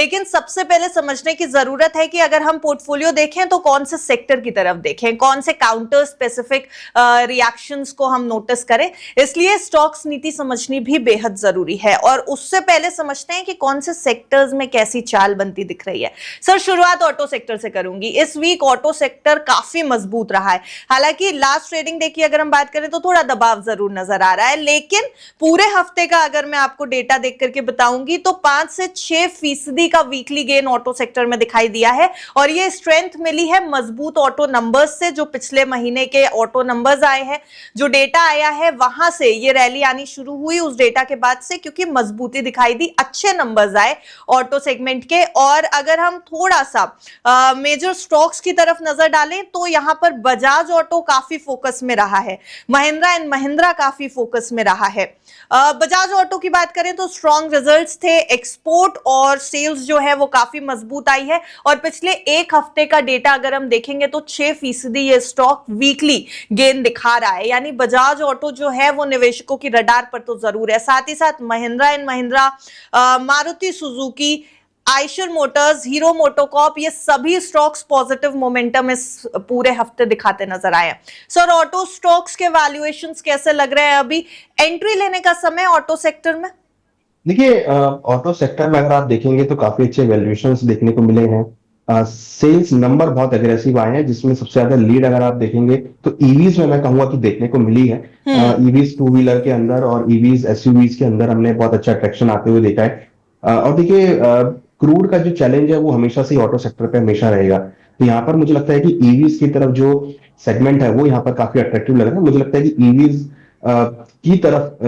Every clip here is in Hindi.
लेकिन सबसे पहले समझने की जरूरत है कि अगर हम पोर्टफोलियो देखें तो कौन से सेक्टर की तरफ देखें, कौन से काउंटर स्पेसिफिक रिएक्शंस को हम नोटिस करें। इसलिए स्टॉक्स नीति समझनी भी बेहद जरूरी है। और उससे पहले समझते हैं कि कौन से सेक्टर्स में कैसी चाल बनती दिख रही है। सर, शुरुआत ऑटो सेक्टर से करूंगी। इस वीक ऑटो सेक्टर काफी मजबूत रहा है। हालांकि लास्ट ट्रेडिंग डे की अगर हम बात करें तो थोड़ा दबाव जरूर नजर आ रहा है, लेकिन पूरे हफ्ते का अगर मैं आपको डेटा देख करके बताऊंगी तो 5 से 6% का वीकली गेन ऑटो सेक्टर में दिखाई दिया है। और ये स्ट्रेंथ मिली है मजबूत ऑटो नंबर्स से, जो पिछले महीने के ऑटो नंबर्स आए हैं, जो डेटा आया है वहां से ये रैली आनी शुरू हुई उस डेटा के बाद से, क्योंकि मजबूती दिखाई दी, अच्छे नंबर्स आए ऑटो सेगमेंट के। और अगर हम थोड़ा सा मेजर स्टॉक्स की तरफ नजर डालें तो यहां पर बजाज ऑटो काफी फोकस में रहा है, महिंद्रा एंड महिंद्रा काफी फोकस में रहा है। बजाज ऑटो की बात करें तो स्ट्रॉन्ग रिजल्ट्स थे, एक्सपोर्ट और सेल्स जो है वो काफी मजबूत आई है। और पिछले एक हफ्ते का डेटा अगर हम देखेंगे तो 6% ये स्टॉक वीकली गेन दिखा रहा है, यानी बजाज ऑटो जो है वो निवेशकों की रडार पर तो जरूर है। साथ ही साथ Mahindra and Mahindra, Maruti Suzuki, Eicher Motors, hero MotoCorp, ये सभी स्टॉक्स पॉजिटिव मोमेंटम इस पूरे हफ्ते दिखाते नजर आए। सर, ऑटो स्टॉक्स के वैल्यूएशंस कैसे लग रहे हैं अभी? एंट्री लेने का समय ऑटो सेक्टर में? देखिए, ऑटो सेक्टर में अगर आप देखेंगे तो काफी अच्छे वैल्यूएशंस देखने को मिले हैं। सेल्स नंबर बहुत एग्रेसिव आए हैं, जिसमें सबसे ज्यादा लीड अगर आप देखेंगे तो ईवीज में मैं कहूंगा कि देखने को मिली है। ईवीज टू व्हीलर के अंदर और ईवीज एसयूवीज के अंदर हमने बहुत अच्छा ट्रैक्शन आते हुए देखा है। और देखिए, क्रूड का जो चैलेंज है वो हमेशा से ऑटो सेक्टर पे हमेशा रहेगा। तो यहाँ पर मुझे लगता है कि ईवीज की तरफ जो सेगमेंट है वो यहाँ पर काफी अट्रैक्टिव लग रहा है। मुझे लगता है कि ईवीज की तरफ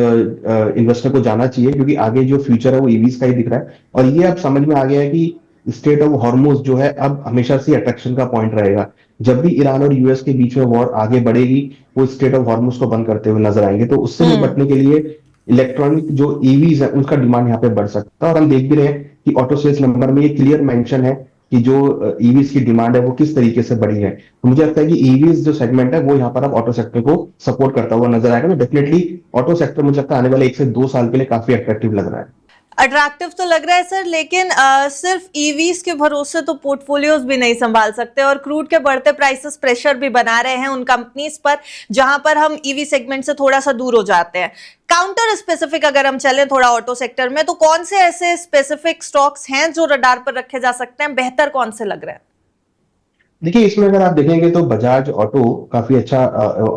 इन्वेस्टर को जाना चाहिए, क्योंकि आगे जो फ्यूचर है वो ईवीज का ही दिख रहा है। और ये अब समझ में आ गया है कि स्टेट ऑफ हॉर्मुज जो है अब हमेशा से अट्रैक्शन का पॉइंट रहेगा। जब भी ईरान और यूएस के बीच में वॉर आगे बढ़ेगी, वो स्टेट ऑफ हॉर्मुज को बंद करते हुए नजर आएंगे। तो उससे निपटने के लिए इलेक्ट्रॉनिक जो ईवीज है उसका डिमांड यहाँ पे बढ़ सकता है। और हम देख भी रहे हैं कि ऑटो सेल्स नंबर में ये क्लियर मेंशन है कि जो ईवीज की डिमांड है वो किस तरीके से बढ़ी है। तो मुझे लगता है कि ईवीज जो सेगमेंट है वो यहाँ पर अब ऑटो सेक्टर को सपोर्ट करता हुआ नजर आएगा। तो डेफिनेटली ऑटो सेक्टर मुझे लगता है आने वाले 1 से 2 साल के लिए काफी अट्रैक्टिव लग रहा है। अट्रैक्टिव तो लग रहा है सर, लेकिन सिर्फ ईवीज के भरोसे तो पोर्टफोलियोज भी नहीं संभाल सकते, और क्रूड के बढ़ते प्राइसेस प्रेशर भी बना रहे हैं उन कंपनीज पर जहां पर हम ईवी सेगमेंट से थोड़ा सा दूर हो जाते हैं। काउंटर स्पेसिफिक अगर हम चलें थोड़ा ऑटो सेक्टर में, तो कौन से ऐसे स्पेसिफिक स्टॉक्स हैं जो रडार पर रखे जा सकते हैं? बेहतर कौन से लग रहे हैं? देखिए, इसमें अगर आप देखेंगे तो बजाज ऑटो काफी अच्छा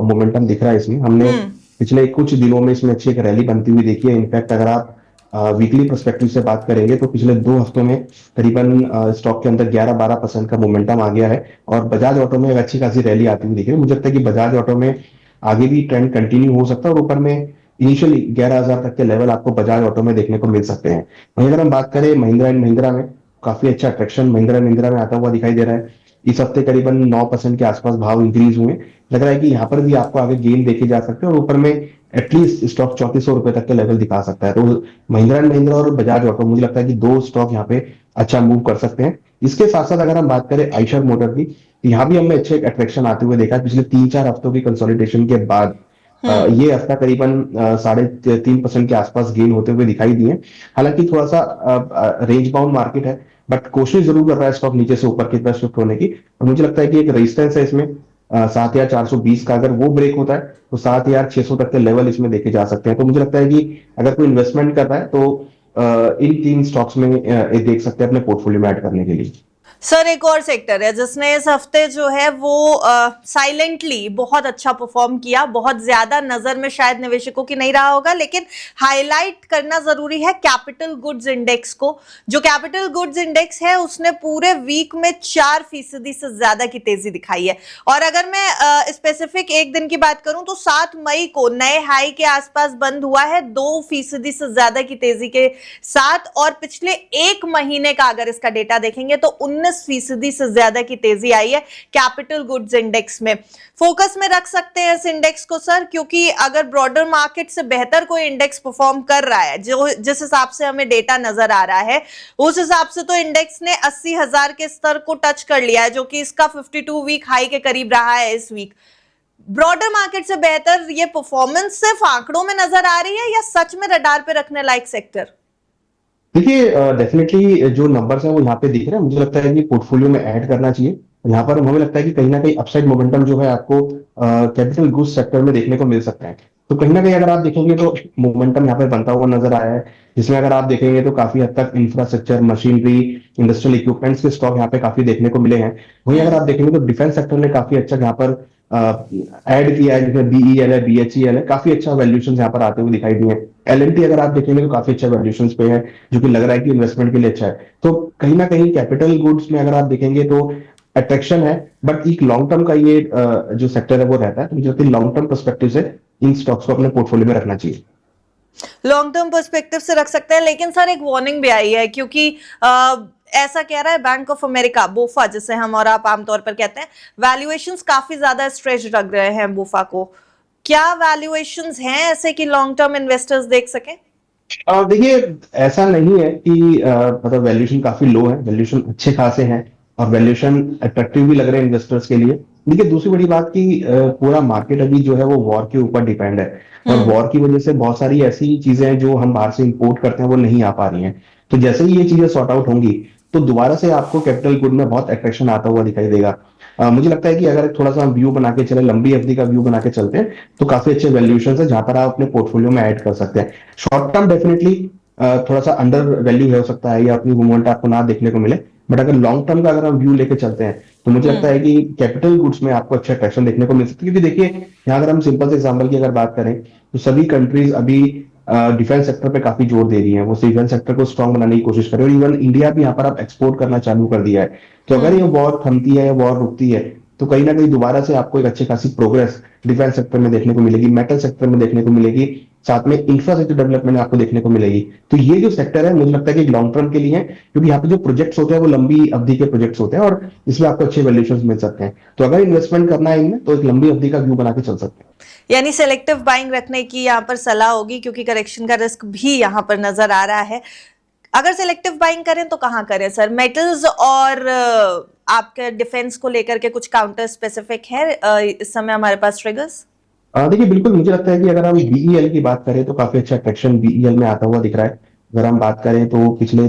मोमेंटम दिख रहा है इसमें। हमने पिछले कुछ दिनों में इसमें अच्छी एक रैली बनती हुई देखी है। इनफैक्ट अगर आप वीकली पर्सपेक्टिव से बात करेंगे तो पिछले 2 हफ्तों में करीबन स्टॉक के अंदर 11-12% का मोमेंटम आ गया है। और बजाज ऑटो में एक अच्छी खासी रैली आती हुई देखी है। मुझे लगता है कि बजाज ऑटो में आगे भी ट्रेंड कंटिन्यू हो सकता है, और ऊपर में इनिशियली 11,000 तक के लेवल आपको बजाज ऑटो में देखने को मिल सकते हैं। वहीं अगर हम बात करें महिंद्रा एंड महिंद्रा में, काफी अच्छा अट्रैक्शन महिंद्रा एंड महिंद्रा में आता हुआ दिखाई दे रहा है। इस हफ्ते करीबन 9% के आसपास भाव इंक्रीज हुए। लग रहा है कि यहाँ पर भी आपको आगे गेन देखे जा सकते हैं, और ऊपर में एटलीस्ट स्टॉक 3400 रुपए तक के लेवल दिखा सकता है। तो महिंद्रा एंड महिंद्रा और बजाज ऑटो मुझे लगता है कि 2 स्टॉक यहाँ पे अच्छा मूव कर सकते हैं। इसके साथ साथ अगर हम बात करें आइशर मोटर की, यहाँ भी हमने अच्छे अट्रैक्शन आते हुए देखा पिछले 3-4 हफ्तों की कंसोलिडेशन के बाद। ये हफ्ता करीबन 3.5% के आसपास गेन होते हुए दिखाई दिए। हालांकि थोड़ा सा रेंज बाउंड मार्केट है, बट कोशिश जरूर कर रहा है स्टॉक नीचे से ऊपर की तरफ शिफ्ट होने की। और मुझे लगता है कि एक रेजिस्टेंस है इसमें 7,420 का, अगर वो ब्रेक होता है तो 7,600 तक के लेवल इसमें देखे जा सकते हैं। तो मुझे लगता है कि अगर कोई इन्वेस्टमेंट कर रहा है तो इन 3 स्टॉक्स में देख सकते हैं अपने पोर्टफोलियो में ऐड करने के लिए। सर, एक और सेक्टर है जिसने इस हफ्ते जो है वो साइलेंटली बहुत अच्छा परफॉर्म किया, बहुत ज्यादा नजर में शायद निवेशकों की नहीं रहा होगा, लेकिन हाईलाइट करना जरूरी है कैपिटल गुड्स इंडेक्स को। जो कैपिटल गुड्स इंडेक्स है उसने पूरे वीक में 4% से ज्यादा की तेजी दिखाई है। और अगर मैं स्पेसिफिक एक दिन की बात करूं तो 7 मई को नए हाई के आसपास बंद हुआ है 2% से ज्यादा की तेजी के साथ। और पिछले एक महीने का अगर इसका डेटा देखेंगे तो 19% से ज्यादा की तेजी आई है कैपिटल गुड्स इंडेक्स में। फोकस में रख सकते हैं इस इंडेक्स को सर, क्योंकि अगर ब्रॉडर मार्केट से बेहतर कोई इंडेक्स परफॉर्म कर रहा है, जो जिस हिसाब से हमें डेटा नजर आ रहा है, उस हिसाब से तो इंडेक्स ने 80,000 के स्तर को टच कर लिया है, जो कि इसका 52 वीक हाई के करीब रहा है इस वीक। ब्रॉडर मार्केट से बेहतर ये परफॉर्मेंस सिर्फ आंकड़ों में नजर आ रही है या सच में रडार पे रखने लायक सेक्टर? देखिए डेफिनेटली जो नंबर्स हैं वो यहाँ पे दिख रहे हैं, मुझे लगता है कि पोर्टफोलियो में ऐड करना चाहिए। यहाँ पर हमें लगता है कि कहीं ना कहीं अपसाइड मोमेंटम जो है आपको कैपिटल गुड्स सेक्टर में देखने को मिल सकता है। तो कहीं ना कहीं अगर आप देखेंगे तो मोमेंटम यहाँ पे बनता हुआ नजर आया है, जिसमें अगर आप देखेंगे तो काफी हद तक इंफ्रास्ट्रक्चर, मशीनरी, इंडस्ट्रियल इक्विपमेंट्स के स्टॉक यहाँ पे काफी देखने को मिले हैं। वहीं अगर आप देखेंगे तो डिफेंस सेक्टर ने काफी अच्छा यहाँ पर ऐड किया है, जैसे बीईएल है, बीएचईएल है, काफी अच्छा वैल्यूएशन यहाँ पर आते हुए दिखाई दिए हैं। एलएनटी अगर आप देखेंगे तो काफी अच्छा वैल्यूएशन पे है, जो कि लग रहा है कि इन्वेस्टमेंट के लिए अच्छा है। तो कहीं ना कहीं कैपिटल गुड्स में अगर आप देखेंगे तो अट्रैक्शन है, बट एक लॉन्ग टर्म का ये जो सेक्टर है वो रहता है, तो मुझे लगता है लॉन्ग टर्म पर्सपेक्टिव से इन स्टॉक्स को अपने पोर्टफोलियो में रखना चाहिए। लॉन्ग टर्म पर्सपेक्टिव से रख सकते हैं, लेकिन सर एक वार्निंग भी आई है, क्योंकि ऐसा कह रहा है बैंक ऑफ अमेरिका, बोफा जिसे हम और आप आमतौर पर कहते हैं, वैल्यूएशंस काफी ज्यादा स्ट्रेच लग रहे हैं बोफा को। क्या वैल्यूएशंस हैं ऐसे कि लॉन्ग टर्म इन्वेस्टर्स देख सकें? देखिए ऐसा नहीं है कि मतलब वैल्यूएशन काफी लो है, वैल्यूएशन अच्छे खासे हैं और वैल्यूएशन अट्रैक्टिव भी लग रहे हैं इन्वेस्टर्स के लिए। देखिए दूसरी बड़ी बात कि पूरा मार्केट अभी जो है वो वॉर के ऊपर डिपेंड है, और वॉर की वजह से बहुत सारी ऐसी चीजें हैं जो हम बाहर से इंपोर्ट करते हैं वो नहीं आ पा रही हैं। तो जैसे ही ये चीजें सॉर्ट आउट होंगी तो दोबारा से आपको कैपिटल गुड में बहुत अट्रैक्शन आता हुआ दिखाई देगा। मुझे लगता है कि अगर थोड़ा सा व्यू बना के चले, लंबी अवधि का व्यू बना के चलते हैं, तो काफी अच्छे वैल्यूएशन है जहां पर आप अपने पोर्टफोलियो में ऐड कर सकते हैं। शॉर्ट टर्म डेफिनेटली थोड़ा सा अंडर वैल्यू हो सकता है या अपनी मूवमेंट आपको ना देखने को मिले, बट अगर लॉन्ग टर्म का अगर हम व्यू लेके चलते हैं तो मुझे लगता है कि कैपिटल गुड्स में आपको अच्छा अट्रैक्शन देखने को मिल सकती है। क्योंकि देखिए यहाँ अगर हम सिंपल से एग्जांपल की अगर बात करें तो सभी कंट्रीज अभी डिफेंस सेक्टर पे काफी जोर दे रही है, वो डिफेंस सेक्टर को स्ट्रॉन्ग बनाने की कोशिश कर रही है, और इवन इंडिया भी यहाँ पर आप एक्सपोर्ट करना चालू कर दिया है। तो अगर ये वॉर थमती है, वॉर रुकती है, तो कहीं ना कहीं दोबारा से आपको एक अच्छी खासी प्रोग्रेस डिफेंस सेक्टर में देखने को मिलेगी, मेटल सेक्टर में देखने को मिलेगी, साथ में इंफ्रास्ट्रक्चर डेवलपमेंट आपको देखने को मिलेगी। तो ये जो सेक्टर है मुझे लगता है कि लॉन्ग टर्म के लिए है, क्योंकि यहाँ पे जो प्रोजेक्ट्स होते हैं वो लंबी अवधि के प्रोजेक्ट्स होते हैं और इसमें आपको अच्छे वैल्यूएशंस मिल सकते हैं। तो अगर इन्वेस्टमेंट करना है इनमें तो एक लंबी अवधि का व्यू बना के चल सकते हैं। यानी सेलेक्टिव बाइंग रखने की यहाँ पर सलाह होगी, क्योंकि करेक्शन का रिस्क भी यहाँ पर नजर आ रहा है। अगर सेलेक्टिव बाइंग करें तो कहाँ करें सर? मेटल्स और आपके डिफेंस को लेकर के कुछ काउंटर स्पेसिफिक है इस समय हमारे पास ट्रिगर्स? देखिए बिल्कुल, मुझे लगता है कि अगर हम बीईएल की बात करें तो काफी अच्छा अट्रैक्शन बीईएल में आता हुआ दिख रहा है। अगर हम बात करें तो पिछले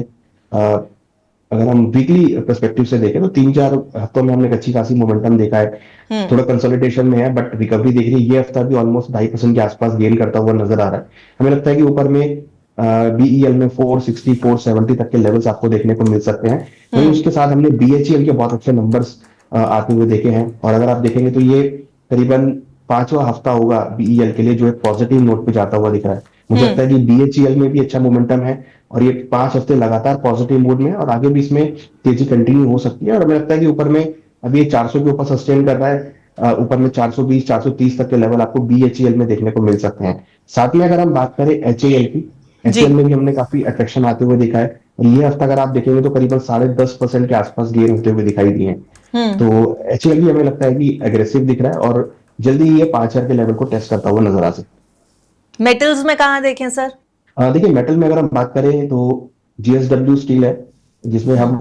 अगर हम वीकली पर्सपेक्टिव से देखें तो 3-4 हफ्तों में हमने एक अच्छी खासी मोमेंटम देखा है। थोड़ा कंसोलिडेशन में है बट रिकवरी देख रही है। ये हफ्ता भी ऑलमोस्ट 2.5% के आसपास गेन करता हुआ नजर आ रहा है। हमें लगता है कि ऊपर में बीईएल में 460 470 तक के लेवल्स आपको देखने को मिल सकते हैं। वहीं उसके साथ हमने बीएचईएल के बहुत अच्छे नंबर्स आते हुए देखे हैं, और अगर आप देखेंगे तो ये करीबन 5वां हफ्ता होगा बीईएल के लिए जो एक पॉजिटिव नोट पे जाता हुआ दिख रहा है। मुझे लगता है कि बीएचईएल में भी अच्छा मोमेंटम है और ये 5 हफ्ते लगातार पॉजिटिव मोड में है, और आगे भी इसमें तेजी कंटिन्यू हो सकती है। और हमें लगता है कि ऊपर में अभी ये 400 के ऊपर सस्टेन कर रहा है, ऊपर में 420 430 तक के लेवल आपको बीएचईएल में देखने को मिल सकते हैं। साथ में अगर हम बात करें एचएएल की, एचएएल में भी हमने काफी अट्रैक्शन आते हुए देखा है, और ये हफ्ता अगर आप देखेंगे तो करीबन 10.5% के आसपास गेन होते हुए दिखाई दिए हैं। तो एचएएल भी हमें लगता है कि एग्रेसिव दिख रहा है और जल्दी ये 5,000 के लेवल को टेस्ट करता हुआ नजर आ सकता है। मेटल्स में कहाँ देखें सर? देखिए मेटल में अगर हम बात करें तो जीएसडब्ल्यू स्टील है, जिसमें हम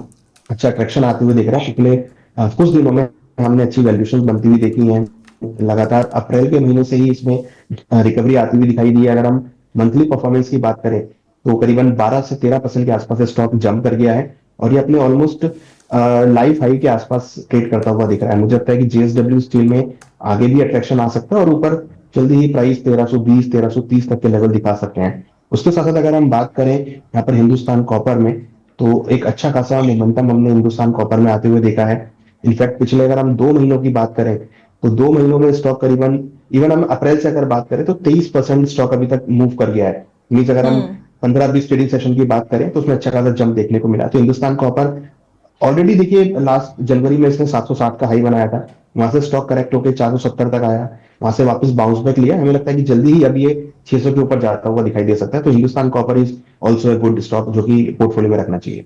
अच्छा अट्रैक्शन आते हुए देख रहे हैं। पिछले कुछ दिनों में हमने अच्छी वैल्यूएशन बनती हुई देखी है, लगातार अप्रैल के महीने से ही इसमें रिकवरी आती हुई दिखाई दी है। अगर हम मंथली परफॉर्मेंस की बात करें तो करीबन 12 से 13% के आसपास स्टॉक जंप कर गया है, और ये अपने ऑलमोस्ट लाइफ हाई के आसपास ट्रेड करता हुआ दिख रहा है। मुझे लगता है कि जेएसडब्ल्यू स्टील में आगे भी अट्रैक्शन आ सकता है और ऊपर जल्दी ही प्राइस 1320 1330 तक के लेवल दिखा सकते हैं। उसके साथ साथ अगर हम बात करें यहाँ पर हिंदुस्तान कॉपर में, तो एक अच्छा खासा मोमेंटम हमने हिंदुस्तान कॉपर में आते हुए देखा है। इनफैक्ट पिछले अगर हम 2 महीनों की बात करें तो 2 महीनों में स्टॉक करीबन, इवन हम अप्रैल से अगर बात करें तो 23% स्टॉक अभी तक मूव कर गया है। मीन्स अगर हम 15-20 ट्रेडिंग सेशन की बात करें तो उसमें अच्छा खासा जंप देखने को मिला। तो हिंदुस्तान कॉपर ऑलरेडी देखिए लास्ट जनवरी में इसने 760 का हाई बनाया था, वहां से स्टॉक करेक्ट होकर 470 तक आया, वहां से वापस बाउंस बैक लिया। हमें लगता है कि जल्दी ही अब ये 600 के ऊपर जाता हुआ दिखाई दे सकता है। तो Hindustan copper is also a good stock जो कि पोर्टफोलियो में रखना चाहिए।